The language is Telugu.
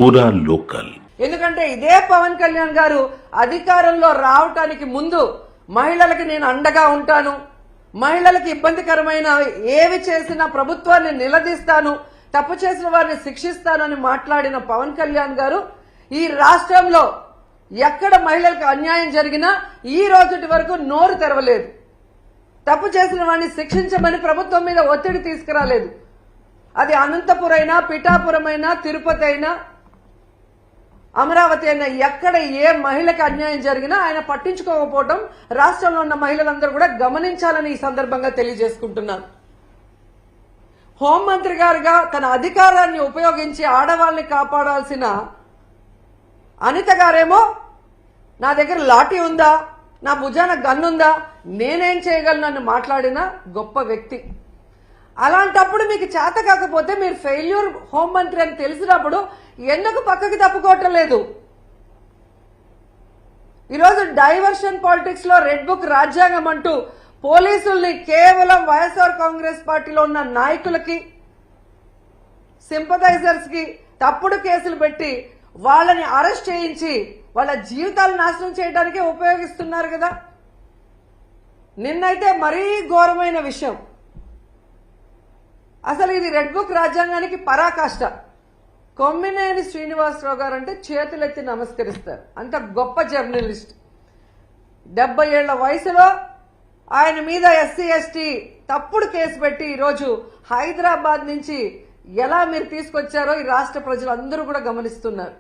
పూరా లోకల్. ఎందుకంటే ఇదే పవన్ కళ్యాణ్ గారు అధికారంలో రావటానికి ముందు మహిళలకి నేను అండగా ఉంటాను, మహిళలకు ఇబ్బందికరమైన ఏవి చేసినా ప్రభుత్వాన్ని నిలదీస్తాను, తప్పు చేసిన వారిని శిక్షిస్తానని మాట్లాడిన పవన్ కళ్యాణ్ గారు ఈ రాష్ట్రంలో ఎక్కడ మహిళలకు అన్యాయం జరిగినా ఈ రోజుటి వరకు నోరు తెరవలేదు. తప్పు చేసిన వారిని శిక్షించమని ప్రభుత్వం మీద ఒత్తిడి తీసుకురాలేదు. అది అనంతపురం అయినా, పిఠాపురం అయినా, తిరుపతి అయినా, అమరావతి అయినా, ఎక్కడ ఏ మహిళకు అన్యాయం జరిగినా ఆయన పట్టించుకోకపోవడం రాష్ట్రంలో ఉన్న మహిళలందరూ కూడా గమనించాలని ఈ సందర్భంగా తెలియజేసుకుంటున్నాను. హోంమంత్రి గారుగా తన అధికారాన్ని ఉపయోగించి ఆడవాళ్ళని కాపాడాల్సిన అనిత గారేమో నా దగ్గర లాఠీ ఉందా, నా భుజాన గన్నుందా, నేనేం చేయగలను మాట్లాడిన గొప్ప వ్యక్తి. అలాంటప్పుడు మీకు చేత కాకపోతే మీరు ఫెయిల్యూర్ హోంమంత్రి అని తెలిసినప్పుడు ఎందుకు పక్కకి తప్పుకోవటం లేదు? ఈరోజు డైవర్షన్ పాలిటిక్స్ లో రెడ్ బుక్ రాజ్యాంగం అంటూ పోలీసుల్ని కేవలం వైఎస్ఆర్ కాంగ్రెస్ పార్టీలో ఉన్న నాయకులకి, సింపథైజర్స్ కి తప్పుడు కేసులు పెట్టి వాళ్ళని అరెస్ట్ చేయించి వాళ్ళ జీవితాలు నాశనం చేయడానికే ఉపయోగిస్తున్నారు కదా. నిన్నైతే మరీ ఘోరమైన విషయం. అసలు ఇది రెడ్ బుక్ రాజ్యాంగానికి పరాకాష్ట. కొమ్మినేని శ్రీనివాసరావు గారు అంటే చేతులెత్తి నమస్కరిస్తారు. అంత గొప్ప జర్నలిస్ట్. 70 ఏళ్ల వయసులో ఆయన మీద ఎస్సీ ఎస్టీ తప్పుడు కేసు పెట్టి ఈరోజు హైదరాబాద్ నుంచి ఎలా మీరు తీసుకొచ్చారో ఈ రాష్ట్ర ప్రజలు అందరూ కూడా గమనిస్తున్నారు.